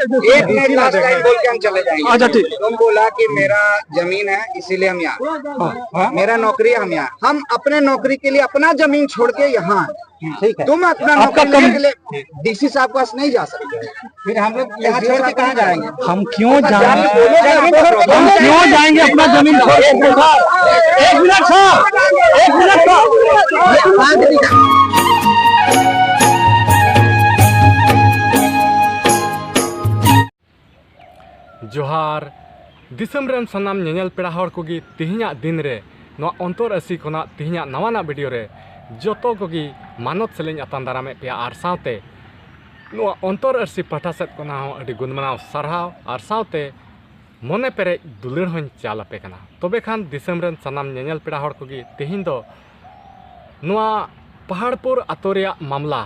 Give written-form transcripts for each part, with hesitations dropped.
एक minute last time बोल के हम चले जाएंगे। अच्छा ठीक। तुम बोला कि मेरा जमीन है इसीलिए हम यहाँ, मेरा नौकरी है हम यहाँ, हम अपने नौकरी के लिए अपना जमीन छोड़ के यहाँ, ठीक है, तुम अपना नौकरी के लिए डीसी साहब के पास नहीं जा सकते, फिर हम लोग यहाँ छोड़ के कहाँ जाएंगे? हम क्यों जाएंगे? हम क्यों जाएंगे अपना जमीन छोड़ के? एक मिनट सर, एक मिनट सर। जोहार दिसम रेन सनाम नेनेल पेड़ा हर कोगी तिहिना दिन रे नवा अंतर आसी कोना तिहिना नवाना वीडियो रे जोतो कोगी मानत सेलिंग अतान दारामे पे आर सावते नवा अंतर आसी पाठा सेट कोना हो अडी गुणमनाव सरहाव आर सावते मने पेरे दुलर हों चाल पे कना तबे खान दिसम रेन सनाम नेनेल पेड़ा हर कोगी तिहिन दो नवा पहाड़पुर आतो रेया मामला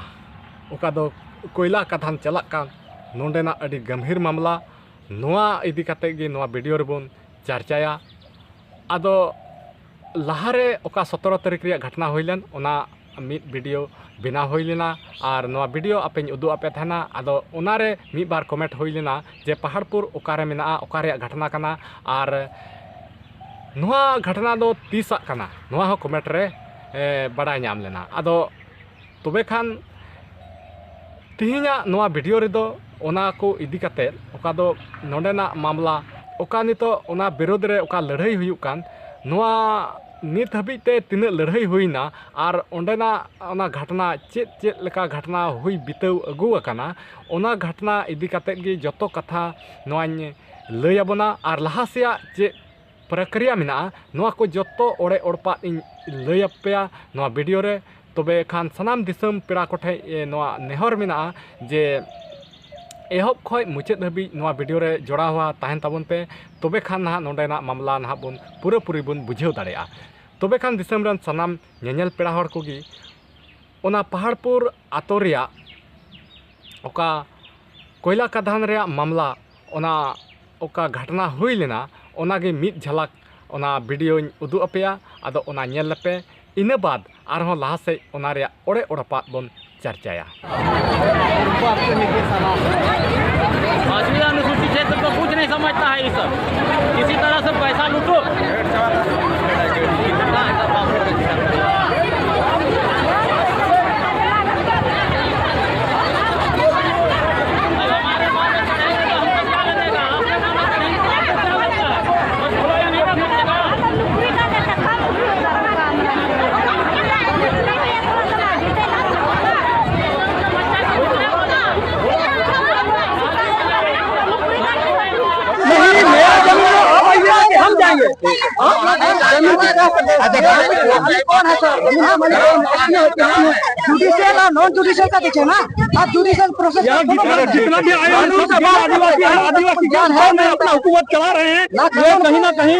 ओका दो कोयला कथान चलाक कान नोंडेना अडी गंभीर मामला नोआ इदी काते गे नोआ वीडियो रेबोन चर्चाया आदो लहारे ओका 17 तारीख रे घटना होइलन ओना मिद वीडियो बिना होइलेना आर नोआ वीडियो आपेन उदु आपे थाना आदो ओनारे मिद बार कमेंट होइलेना जे पहाड़पुर ओकारे मेना ओकारे घटना कना आर नोआ घटना दो 30 कना नोआ हो कमेंट रे बड़ा नाम लेना आदो तबे खान तिहिना नोआ वीडियो रे दो ओना को इदी काते ओका दो नोंडेना मामला ओका नितो ओना विरोध रे ओका लड़ाई हुयुक कान नोआ नित हबीते तिना लड़ाई हुईना आर ओंडेना ओना घटना चेत लेका घटना हुई बिताव अगु अकाना ओना घटना इदी काते गे जतो कथा नोआñ लैयाबोना आर लहासिया जे प्रक्रिया मेना नोआ को जतो ओड़े ओड़पा इन लैयापेया नोआ वीडियो रे तबे खान सनाम दिसम पेड़ा कोठे नोआ नेहर मेना जे एहब खय मुचाद हबी नोआ वीडियो रे जोड़ा हुआ ताहन ताबन पे तबे खान ना नोंडेना मामला ना बन पूरा पूरी बन बुझेव दाड़ेया तबे खान दिसम रन सनाम नेनेल पेड़ा हर कोगी ओना पहाड़पुर आतो रेया ओका कोयला कदान रेया मामला ओना ओका घटना हुई लेना ओना गे मिद झलक ओना वीडियो उदु अपेया आदो ओना नेल लेपे इना बाद आरहों लहा से ओना रेया ओड़े ओड़पा बन चर्चाया। अनुसूचित क्षेत्र को कुछ नहीं समझता है ये सब, किसी तरह से पैसा लूटो। जुडिशियल और नॉन जुडिशियल का देखिए ना आप, जुडिशियल प्रोसेस जितना भी आदिवासी ज्ञान है अपना हुकूमत चला रहे हैं, कहीं ना कहीं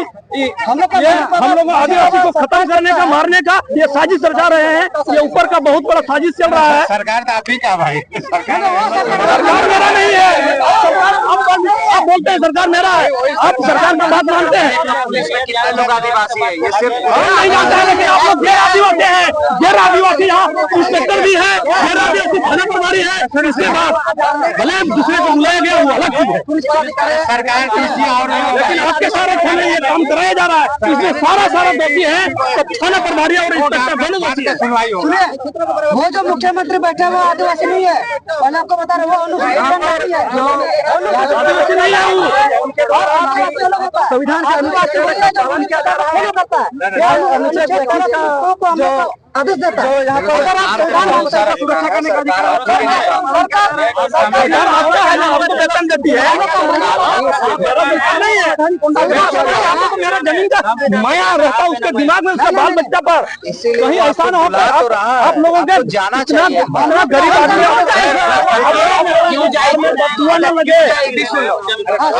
हम लोग आदिवासी को खत्म करने का, मारने का ये साजिश रचा रहे हैं। ये ऊपर का बहुत बड़ा साजिश चल रहा है। सरकार तो आप ही का भाई, सरकार मेरा नहीं है। आप बोलते हैं सरकार मेरा है, आप सरकार की बात मानते हैं। कितने लोग आदिवासी है ये सिर्फ नहीं जानता है, लेकिन आप लोग गैर आदिवासी हैं, गैर आदिवासी यहाँ इंस्पेक्टर भी है, गैर आदिवासी थाना प्रभारी है। फिर इसके बाद भले दूसरे को बुलाया गया वो अलग चीज है, सरकार किसी और, लेकिन आपके सारे थाने ये काम कराया जा रहा है, इसमें सारा दोषी है। तो थाना प्रभारी और इंस्पेक्टर दोनों दोषी है। सुनवाई हो। वो जो मुख्यमंत्री बैठे वो आदिवासी नहीं है, मैंने आपको बता रहा हूँ वो आदिवासी नहीं है वो। संविधान के अनुसार आदेश देता है। यहाँ पर सुरक्षा करने का वेतन देती है, मेरा जमीन का माया रहता है उसके दिमाग में, उसके बाल बच्चा पर कहीं ऐसा न हो। आप लोगों के जाना चाहिए, गरीब आदमी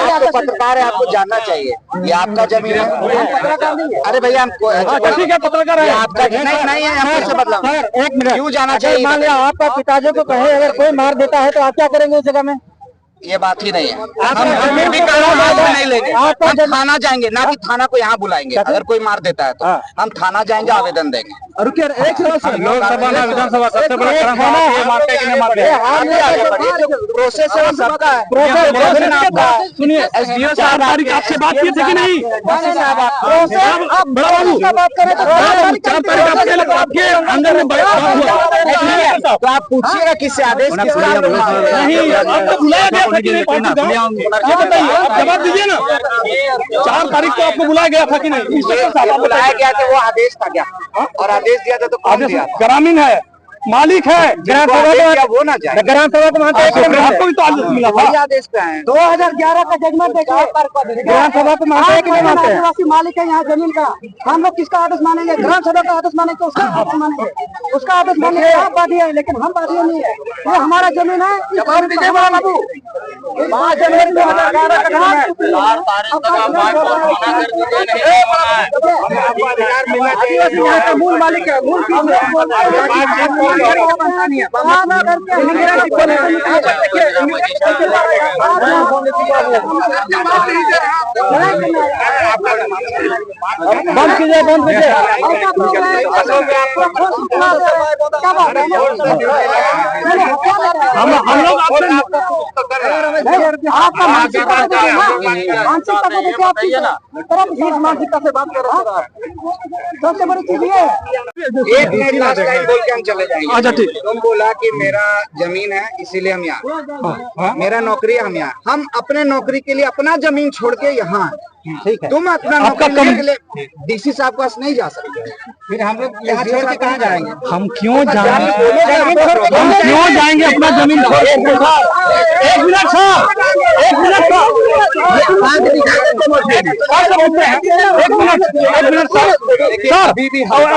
आपको पत्रकार है, आपको जानना चाहिए ये आपका जमीन है। अरे भैया हमको ठीक है, पत्रकार है आपका नहीं है, हमको से बदला एक मिनट क्यों जाना चाहिए? मान लिया आपका पिताजी को कहे अगर कोई मार देता है तो आप क्या करेंगे उस जगह में? ये बात ही नहीं है। हम जमीन भी नहीं लेंगे, हम थाना जाएंगे, ना कि थाना को यहाँ बुलाएंगे। अगर कोई मार देता है तो हम थाना जाएंगे, आवेदन देंगे। रुकिए एक लोकसभा ना विधानसभा सबसे बड़ा क्रम है, ये मानते हैं कि नहीं मानते हैं? प्रोसेस है वो सबका है। सुनिए, एसडीओ साहब तारीख आपसे बात की थी कि नहीं? बड़ा बाबू बात करें तो 4 तारीख आपके अंदर में तो आप पूछिएगा किससे आदेश किसका नहीं, आपको बुलाया गया था कि नहीं? ये बताइए, आप जवाब दीजिए ना। 4 तारीख को आपको बुलाया गया था कि नहीं? बुलाया गया था, वो आदेश था क्या? और आदेश दिया था तो कौन दिया? ग्रामीण है, मालिक है, ग्राम सभा वो ना जाए। ग्राम सभा को मानते हैं, आपको भी तो आदेश मिला था। वही आदेश पे है। 2011 का जजमेंट देखिए, ग्राम सभा को मानते हैं कि नहीं मानते? आदिवासी मालिक है यहाँ जमीन का, हम लोग किसका आदेश मानेंगे? ग्राम सभा का आदेश मानेंगे, उसका आदेश मानेंगे, उसका आदेश मानेंगे। आप बाधी है लेकिन हम बाधी नहीं है, ये हमारा जमीन है। जवाब दीजिए बड़ा बाबू, जमीन 2011 का मूल मालिक है, मूल बंद कीजिए, बंद कीजिए। हम लोग आपका मानसिकता से बात कर रहा हूँ। सबसे बड़ी चीज ये है, 1 मिनट लास्ट लाइन बोल के हम चले जाएंगे। अच्छा ठीक। तुम बोला कि मेरा जमीन है इसीलिए हम यहाँ, मेरा नौकरी है हम यहाँ, हम अपने नौकरी के लिए अपना जमीन छोड़ के यहाँ। ठीक है, तुम अपना नौकरी के लिए डीसी साहब के पास नहीं जा सकते, फिर हम लोग यहाँ छोड़ के कहाँ जाएंगे? हम क्यों जाएंगे? हम क्यों जाएंगे अपना जमीन? एक मिनट सर, एक मिनट सर,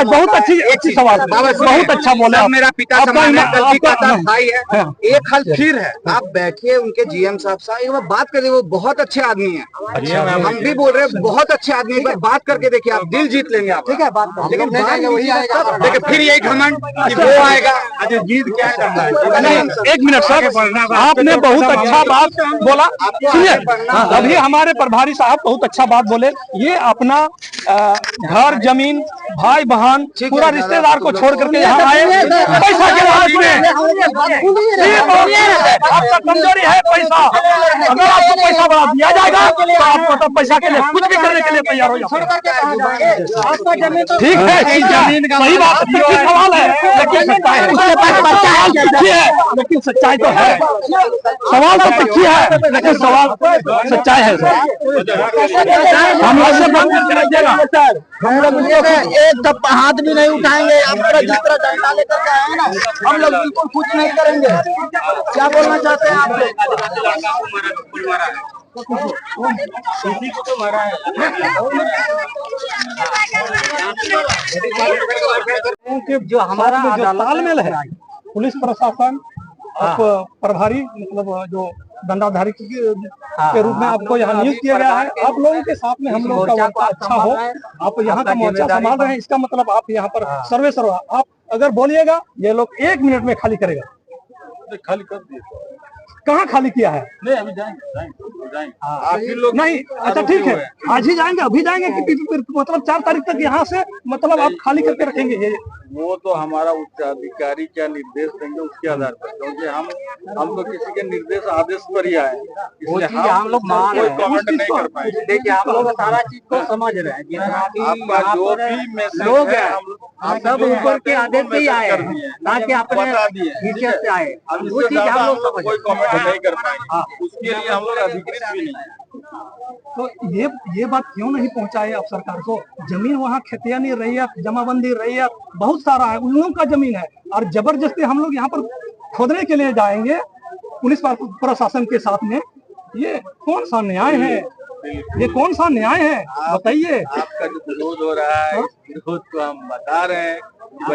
बहुत अच्छी सवाल, बहुत अच्छा बोले। मेरा पिता समाज में गलती का भाई है, एक हल फिर है, आप बैठिए उनके जीएम साहब से एक बार बात करिए, वो बहुत अच्छे आदमी है। हम भी बोल रहे हैं बहुत अच्छे आदमी, एक बार बात करके देखिए, आप दिल जीत लेंगे आप। ठीक है, बात लेकिन वही आएगा, लेकिन फिर यही घमंड कि वो आएगा। अच्छा जीत क्या करना है? नहीं, एक मिनट सर, आपने बहुत अच्छा बात बोला। सुनिए, अभी हमारे प्रभारी साहब बहुत अच्छा बात बोले। ये अपना घर जमीन भाई बहन पूरा रिश्तेदार को छोड़ करके यहाँ आए, पैसा के लालच में। आपका कमजोरी है पैसा, अगर आपको पैसा बढ़ा दिया जाएगा तो आपको तो पैसा के लिए कुछ भी करने के लिए तैयार हो जाओ। ठीक है, सही बात, सवाल है लेकिन सच्चाई है, उसके पास पर्चा है लेकिन सच्चाई तो है। सवाल तो सच्ची है लेकिन सवाल सच्चाई है सर। हम लोग से बंद करके रखिएगा, हम लोग एक तब हाथ भी नहीं उठाएंगे। हम पूरा जिस तरह डंडा लेकर के आए ना, हम लोग बिल्कुल कुछ नहीं करेंगे। क्या बोलना चाहते हैं आप लोग? जो हमारा जो तालमेल है, पुलिस प्रशासन प्रभारी मतलब जो दंडाधारी के रूप में आपको यहाँ नियुक्त किया गया है। आप लोगों के साथ में हम लोग का वार्ता अच्छा हो, आप यहाँ का मोर्चा संभाल रहे हैं, इसका मतलब आप यहाँ पर सर्वे सर्वा आप अगर बोलिएगा ये लोग 1 मिनट में खाली करेगा। खाली कर दिए, कहाँ खाली किया है? नहीं अभी जाएंगे आप ही लोग नहीं। अच्छा ठीक है, आज ही जाएंगे, अभी जाएंगे कि मतलब 4 तारीख तक यहाँ से मतलब आप खाली करके रखेंगे? ये वो तो हमारा उच्च अधिकारी क्या निर्देश देंगे उसके आधार पर, क्योंकि हम तो किसी के निर्देश आदेश पर ही आए, इसलिए हम लोग कोई कमेंट नहीं कर पाएंगे। देखिए आप लोग सारा चीज को समझ रहे हैं, आपका जो भी मैसेज लोग है हम सब ऊपर के आदेश से ही आए हैं, ना कि अपने बता दिए, हिस्से से आए। वो चीज हम लोग कोई कमेंट नहीं कर पाएंगे, उसके लिए हम लोग अधिकृत भी नहीं है। तो ये बात क्यों नहीं पहुंचाए आप सरकार को? जमीन वहाँ खेतियानी रैयत, जमाबंदी रैयत बहुत सारा है, उन लोगों का जमीन है, और जबरदस्ती हम लोग यहाँ पर खोदने के लिए जाएंगे पुलिस प्रशासन के साथ में। ये कौन सा न्याय है? ये कौन सा न्याय है बताइए? आपका जो विरोध हो रहा है, विरोध को हम बता रहे हैं,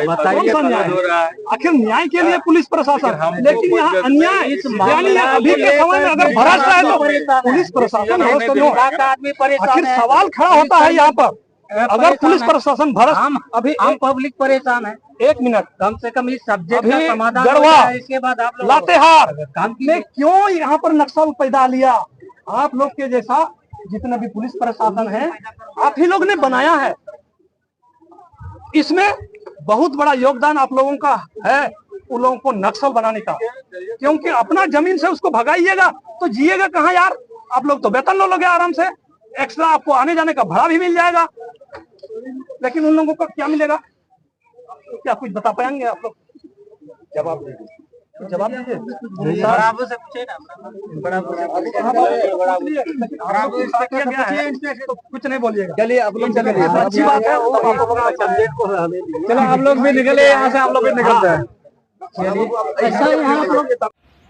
बताइए हो रहा है। आखिर न्याय के लिए पुलिस प्रशासन, लेकिन यहाँ अन्याय, यानी अभी के समय में अगर भ्रष्ट है तो पुलिस प्रशासन आखिर सवाल खड़ा होता है यहाँ पर। अगर पुलिस प्रशासन भ्रष्ट, अभी हम पब्लिक परेशान है। 1 मिनट, कम से कम इस सब्जेक्ट का समाधान गढ़वा, इसके बाद आप लातेहार ने क्यों यहाँ पर नक्सल पैदा लिया? आप लोग के जैसा जितना भी पुलिस प्रशासन है आप ही लोग ने बनाया है। इसमें बहुत बड़ा योगदान आप लोगों का है उन लोगों को नक्सल बनाने का, क्योंकि अपना जमीन से उसको भगाइएगा तो जिएगा कहाँ यार। आप लोग तो वेतन लो लोगे आराम से, एक्स्ट्रा आपको आने जाने का भाड़ा भी मिल जाएगा, लेकिन उन लोगों को क्या मिलेगा? क्या कुछ बता पाएंगे आप लोग? जवाब दीजिए, जवाब दीजिए। बराबर से पूछे ना, बराबर से तो कुछ नहीं बोलिएगा। चलिए आप लोग चले, अच्छी बात है। चलो आप लोग भी निकले यहाँ से, हम लोग भी निकलते हैं।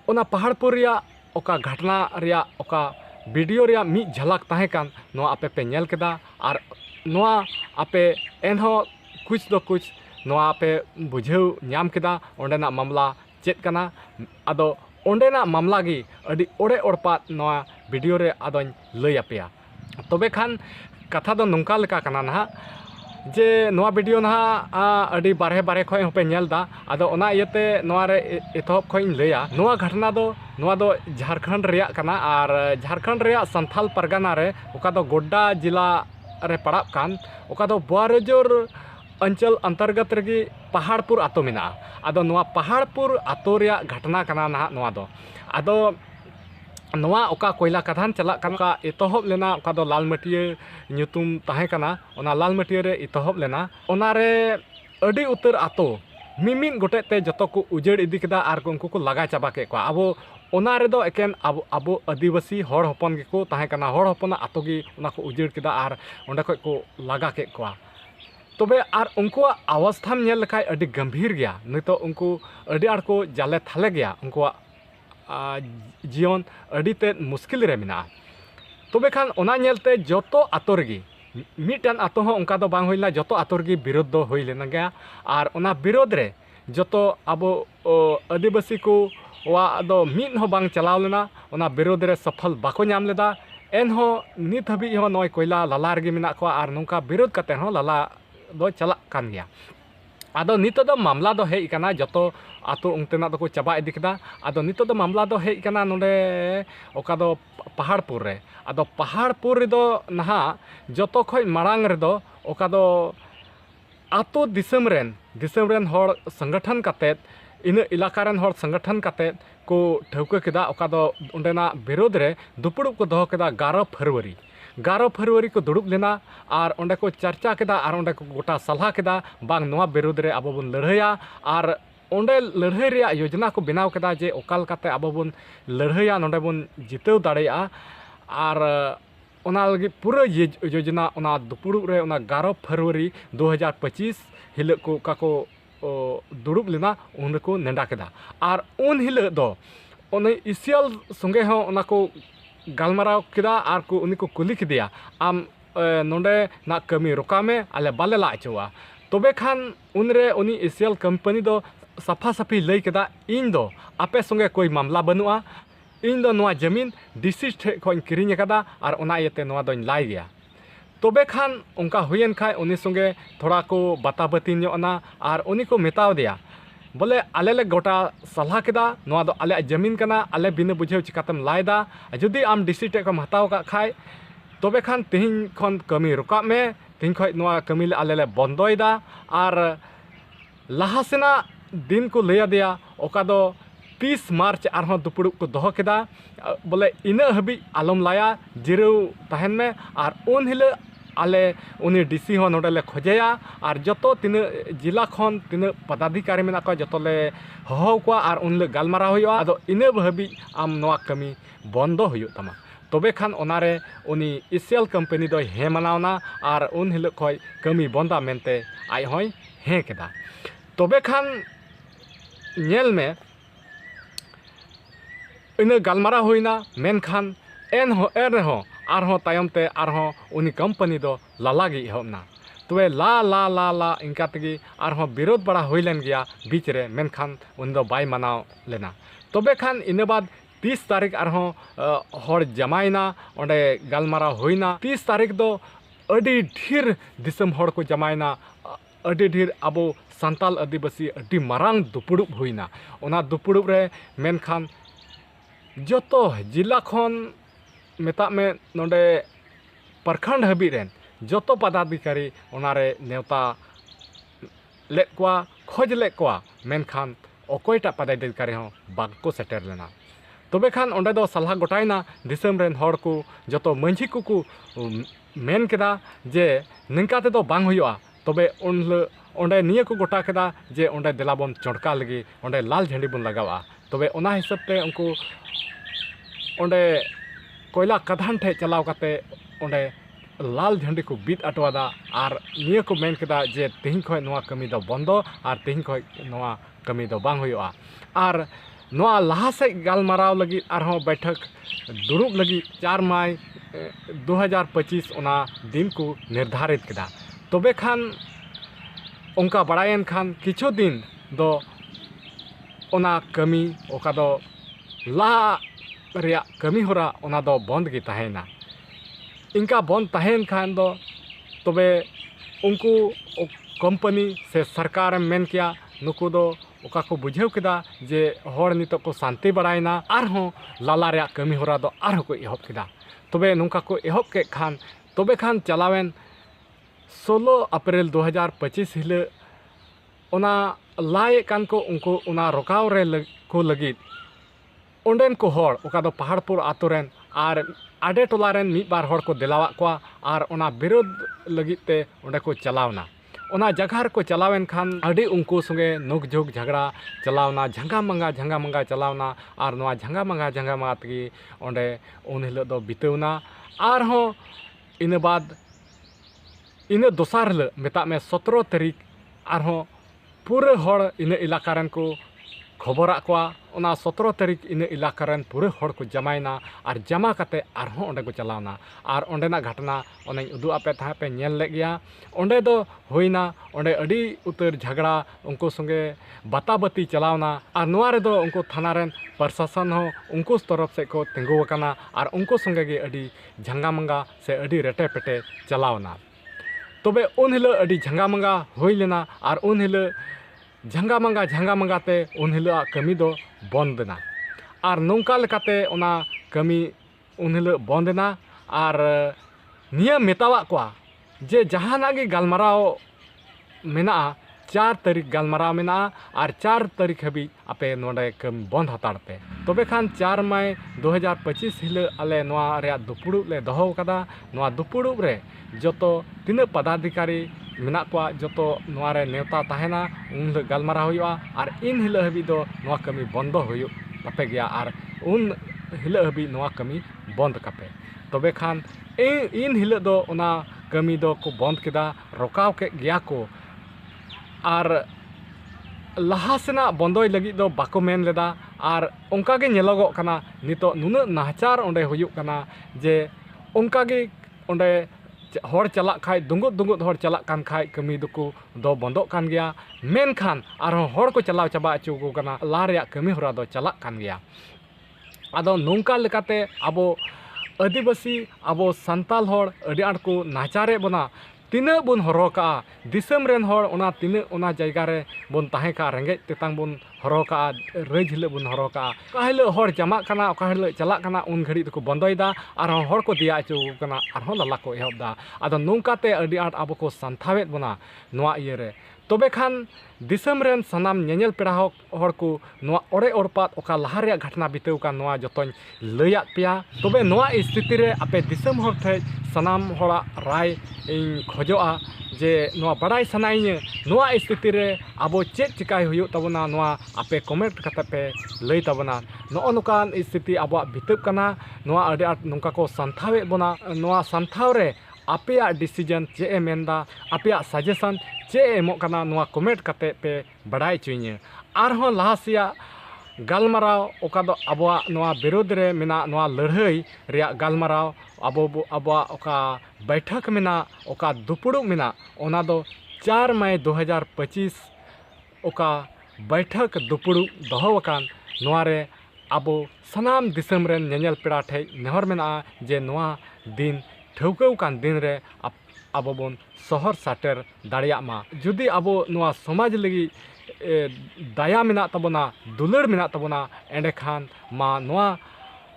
ओना पहाड़पुर रिया ओका घटना रिया ओका वीडियो रिया मी झलक ताहे कान नोआ आपे पे नेल केदा और नोआ आपे एनहो कुछ दो कुछ नोआ आपे बुझेव ᱧᱟᱢ केदा ओंडेना मामला चेत कना आदो ओंडेना मामला गी अडी ओड़े ओड़पात नोआ वीडियो रे आदोñ लई आपेया। तबे खान कथा दो नोंका लेका कना ना जे नोआ वीडियो ना अडी बारहे बारहे खय होपे नेलदा आदो ओना इयते नोआ रे एतहब खय लैया। नोआ घटना दो झारखंड रिया कना और झारखंड रिया संथाल परगना रे ओका दो गोड्डा जिला रे पड़ाब कान ओका दो बुआरेजोर अंचल अंतर्गत रेगी पहाड़पुर आतो मेना। आदो नोआ पहाड़पुर आतो रिया घटना कना ना नोआ दो आदो नोआ ओका कोयला कथान चला का एतहब लेना ओका दो लालमटिया ᱧᱩᱛᱩᱢ ताहे कना ओना लालमटिया रे एतहब लेना। ओना रे अडी उतर आतो मिमिन गोटे ते जतो को उजड़ इदी केदा आर उनको को लगा चाबा के को। आबो ओना रे दो एकेन आबो आदिवासी हड़ हपन के को ताहे कना, हड़ हपना आतो गी ओना को उजड़ केदा आर ओंडे खय को लगा के को। तबे आर उनको अवस्था नेल लखाय अडी गंभीर गया, नितो उनको अडी आर को जाले थाले गया, उनको जीवन अडी ते मुश्किल रे मिना। तबे खान ओना नेलते जतो आतो रेगी मिटन आतो हो उनका दो बांग होइला, जतो आतो रेगी विरोध दो होई लेना गया और ओना विरोध रे जतो आबो आदिवासी को वा दो मिन हो बांग चलाव लेना, ओना विरोध रे सफल बाको नाम लेदा। एनहो नित हबी हो नय कोयला लाला रेगी मिना को और नोंका विरोध कते हो लाला दो चला कान गया। आदो नितो दो मामला दो हेई कना जतो आतो उनतेना दो को चाबा इदी केदा। आदो नितो दो मामला दो हेई कना नोंडे ओका दो पहाड़पुर रे। आदो पहाड़पुर रे दो नहा जतो खय मारांग रे दो ओका दो आतो दिसम रेन हड़ संगठन कातेत इन इलाका रेन हड़ संगठन कातेत को ठौका केदा। ओका दो उंडेना विरोध रे दुपुड़ुब को दो केदा 11 फरवरी को दुड़ुब लेना और ओंडे को चर्चा केदा और ओंडे को गोटा सलाह केदा बांग नोआ विरोध रे आबो बन लड़ाइया और ओंडे लड़ाई रे योजना को बनाव केदा जे ओकाल काते आबो बन लड़ाइया नोंडे बन जितेव दाड़ेया। और ओना लगी पूरा योजना ओना दुपुड़ुब रे ओना 11 फरवरी 2025 हिल को का को दुड़ुब लेना उन को नेंडा केदा। और उन हिल दो ओने इसियल संगे हो ओना को गालमाराव केदा और को उनी को कुली केदिया आम नोंडे ना कमी रोका में आले बाले ला चोआ। तबे खान उनरे उनी एशियल कंपनी दो सफा सफी लई केदा इन दो आपे संगे कोई मामला बनुआ, इन दो नोआ जमीन डीसी ठे खोइन किरिኝ कदा और ओना इयते नोआ दोñ लाई गया। तबे खान उनका हुयन खाय उनी संगे थोड़ा को बाताबती ᱧᱚᱜ ना और उनी को मेताव दिया बोले आले ले गोटा सलाह केदा नोआ दो आले जमीन कना, आले बिना बुझेव चिकातम लायदा, जुदी आम डीसी टे को हताव का खाय तबे खान तिहिñ खन कमी रोका में, तिहिñ खय नोआ कमी ले आले ले बंदोयदा। और लाहा सेना दिन को लैया दिया ओका दो 30 मार्च आरहों दुपुड़ुब को दोहो केदा बोले इना हबी आलम लाया जिरव तहन में। और उन हिल आले उनी डीसी हो नोडे ले खोजेया और जतो तीन जिला खन तीन पदाधिकारी मेना को जतो ले हहो को और उन ले गालमारा होया। आदो इना हबी आम नोआ कमी बंदो होयो तमा। तबे खान ओनारे उनी एशियल कंपनी दो हे मनावना और उन हिल खय कमी बंदा मेनते आय होय हे केदा। तबे खान नेल में इन गालमारा होइना मेनखान एन हो आरहों तायमते आरहों उनी कंपनी दो लालागी एहबना। तबे ला इनका तगी आरहों विरोध बड़ा होइलेन गया बीच रे, मेनखान उन दो बाय मनाव लेना। तबे खान इन बाद 30 तारीख आरहों हड़ जमायना ओंडे गालमारा होइना। 30 तारीख दो अडी ढेर दिसम हड़ को जमायना, अडी ढेर आबो संताल आदिवासी अडी मारांग दुपुड़ुब होइना। ओना दुपुड़ुब रे मेनखान जतो जिला खन मेता में नोंडे प्रखंड हबी रेन जतो पदाधिकारी ओनारे नेवता लेद कोआ खोज लेद कोआ मेनखान अकोयटा पदाधिकारी हों बांको सेटर लेना तबे खान ओंडे दो सलाह गोटायना दिसम रेन हॉर को जतो मंझी को मेन केदा जे निंका तेदो बांग हुआ तबे ओंडे निया को गोटा केदा जे ओंडे देलाबन चोड़का लगी ओंडे लाल झंडी बन लगावा तबे ओना हिसाब ते उनको ओंडे कोयला कधान ठे चलाव काते ओंडे लाल झंडी को बीत अटवादा और निया को मेन केदा जे तिहिं खय नोआ कमी दो बंदो और तिहिं खय नोआ कमी दो बांग हुआ और नोआ लहा से गालमाराव लगी आरहों बैठक दुरुब लगी 4 मई 2025 ओना दिन को निर्धारित केदा तबे खान उनका बड़ायन खान किछु दिन दो ओना कमी ओका दो लहा रिया कमी होरा ओना दो बंद गी तहेना इनका बंद तहेन खान दो तबे उनको कंपनी से सरकार मेन किया नुकु दो ओका को बुझेव केदा जे हर नितो को शांति बड़ायना आरहों लाला रिया कमी होरा दो आरहों को एहब केदा तबे नुका को एहब के खान तबे खान चलावेन 16 अप्रैल 2025 हिले ओना लाए कान को उनको ओना रोकाव रे को लगित ओंडेन को हर ओका दो पहाड़पुर आतोरेन और आडे टोलारेन मिद बार हर को दिलावा कोआ और ओना विरोध लगित ते ओंडे को चलावना ओना जगह को चलावेन खान अड़ी उनको संगे नुक झुक झगड़ा चलावना झंगा मंगा चलावना और नोआ झंगा मंगा तगी ओंडे उन हिलो दो बितवना और हों इन बाद इन दोसार हिलो मेता में 17 तारीख और हों पूरे हर इन इलाकारन को खबरा कोआ ओना 17 तारीख इन इलाकारन पूरे हर को जमायना और जमा काते आरहों ओंडे को चलावना और ओंडेना घटना ओने उदु आपे था पे नेल ले गया ओंडे दो होइना ओंडे अड़ी उतर झगड़ा उनको संगे बाताबती चलावना और नोआ रे दो उनको थाना रेन प्रशासन हो उनको तरफ से को तिंगु वकाना और उनको संगे गे अड़ी झंगा मंगा से अड़ी रेटे पेटे चलावना तबे उन हिलो अड़ी झंगा मंगा होई लेना और उन हिलो झंगा मंगा ते उन हिलो कमी दो बंदना और नौका लेकाते ओना कमी उन हिलो बंदना और निया मेतावा कोआ जे जहाना गे गालमाराव मेना 4 तारीख गालमाराव मेना और 4 तारीख हबी आपे नोडे कम बंद हताड़ पे तबे खान 4 मई 2025 हिलो आले नोआ रे दुपुड़ुब ले दोहो कदा नोआ दुपुड़ुब रे जतो तीन पदाधिकारी मेना कोआ जतो नोआ रे नेवता तहेना उन गालमाराव हुआ और इन हिलो हबी दो नोआ कमी बंद हुयो तापे गया और उन हिलो हबी नोआ कमी बंद कापे तबे खान इन हिलो दो ओना कमी दो को बंद केदा रोकाव के गया को और लहा सेना बंदोय लगी दो बाको मेन लेदा और उनका गे नेलोगो कना नितो नुना नाहचार ओंडे हुयुग कना जे उनका गे ओंडे हर चला खाय दुंगुत हर चला कान खाय कमी दुकु दो बंदो कान गया मेन खान और हर को चलाव चाबा अचुगो कना ला रिया कमी होरा दो चला कान गया आदो नोंका लेकाते आबो आदिवासी आबो संताल हर अडी आंट को नाचारे बना तीना बन हरोका दिसम रेन हर ओना तीना ओना जायगा रे बन ताहे का रेंगे तेतांग बन हरोका रज हिलो बन हरोका का हिलो हर जमा कना का हिलो चला कना उन घड़ी को बंदोयदा और हर को दिया अचु कना और लाला को एहबदा आदो नोंकाते अडी आंट आबो को संथावेत बना नोआ इये रे तबे खान दिसम रेन सनाम नेनेल पेड़ा हर को नोआ ओरे ओरपात ओका लहा रे घटना बितेव का नोआ जतोन लैया पिया तबे नोआ स्थिति रे आपे दिसम हर ठे सनाम हरा राय इन खोजोआ जे नोआ बड़ाई सनाइने नोआ स्थिति रे आबो चेक चिकाय हुयो तबना नोआ आपे कमेंट कते पे लई तबना नो नुकान स्थिति आबो बितेव कना नोआ अडी आट नुका को संथावे बना नोआ संथाव रे आपे डिसीजन चे मेंदा आपे सजेशन चे एमो कना नोआ कमेंट कते पे बड़ाई चुइने आरहों लहासिया गालमाराव ओका दो आबोआ नोआ विरोध रे मेना नोआ लड़ाई रिया गालमाराव आबोआ ओका बैठक मेना ओका दुपुड़ु मेना ओना दो 4 मई 2025 ओका बैठक दुपुड़ु दोहोवकान नोआ रे आबो सनाम दिसम रेन नेनेल पेड़ा ठे नेहर मेना जे नोआ दिन ठौकौ कान दिन रे आबो बोन शहर साटेर दाड़िया मा जुदी आबो नोआ समाज लगी दया मेना तबना दुलड़ मेना तबना एंडे खान मा नोआ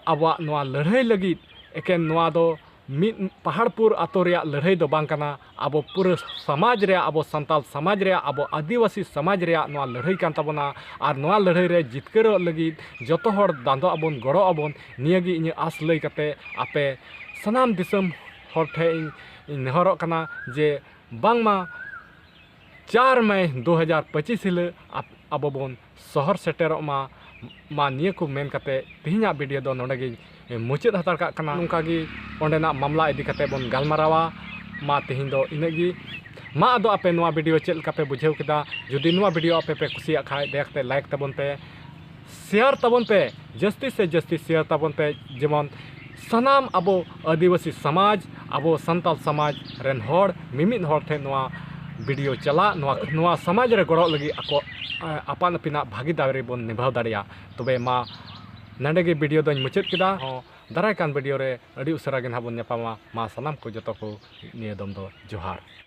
आबोआ नोआ लड़ाई लगी एकेन नोआ दो ᱢᱤᱫ ᱯᱟᱦᱟᱲᱯᱩᱨ ᱟᱛᱳ ᱨᱮᱭᱟᱜ ᱞᱟᱹᱲᱦᱟᱹᱭ ᱫᱚ ᱵᱟᱝ ᱠᱟᱱᱟ, ᱟᱵᱚ ᱯᱩᱨᱟᱹ ᱥᱚᱢᱟᱡᱽ ᱨᱮᱭᱟᱜ, ᱟᱵᱚ ᱥᱟᱱᱛᱟᱲ ᱥᱚᱢᱟᱡᱽ ᱨᱮᱭᱟᱜ, ᱟᱵᱚ ᱟᱹᱫᱤᱵᱟᱹᱥᱤ ᱥᱚᱢᱟᱡᱽ ᱨᱮᱭᱟᱜ ᱱᱚᱣᱟ ᱞᱟᱹᱲᱦᱟᱹᱭ ᱠᱟᱱ ᱛᱟᱵᱚᱱᱟ। ᱟᱨ ᱱᱚᱣᱟ ᱞᱟᱹᱲᱦᱟᱹᱭ ᱨᱮ ᱡᱤᱛᱠᱟᱹᱨᱚᱜ ᱞᱟᱹᱜᱤᱫ ᱡᱚᱛᱚ ᱦᱚᱲ ᱫᱟᱸᱫᱚᱜ ᱟᱵᱚᱱ, ᱜᱚᱲᱚᱜ ᱟᱵᱚᱱ, ᱱᱤᱭᱟᱹᱜᱮ ᱤᱧᱟᱹᱜ ᱟᱸᱥ ᱞᱟᱹᱭ ᱠᱟᱛᱮ ᱟᱯᱮ ᱥᱟᱱᱟᱢ ᱫᱤᱥᱚᱢ ᱦᱚᱲ ᱴᱷᱮᱱ ᱤᱧ ᱱᱮᱦᱚᱨᱚᱜ ᱠᱟᱱᱟ ᱡᱮ ᱵᱟᱝᱢᱟ 4 मई 2025 हिलोग आबो बन शहर सेटेरोग मा निया को मेन काते तिहिना वीडियो दो नोडे गे मुचाद हतार का कना नोंका गे ओंडेना मामला इदी काते बन गालमारावा मा तिहिन दो इनेगी मा आदो आपे नोआ वीडियो चेल कापे बुझेव केदा जुदी नोआ वीडियो आपे पे कुसिया खाय देखते लाइक तबन पे शेयर तबन पे जस्ती से जस्ती शेयर तबन पे जेमन सनाम आबो आदिवासी समाज आबो संताल समाज रेन होड़ मिमिद होड़ थे नोआ वीडियो चला नोआ समाज रे गड़ो लगी आको आपान अपिना भागीदारी बन निभाव दाड़िया तबे मा नंडे गे वीडियो दों मुचाद केदा दाराय कान वीडियो रे अड़ी उसरा गे ना बन नेपामा मा सनाम को जतो को निया दम दो जोहार।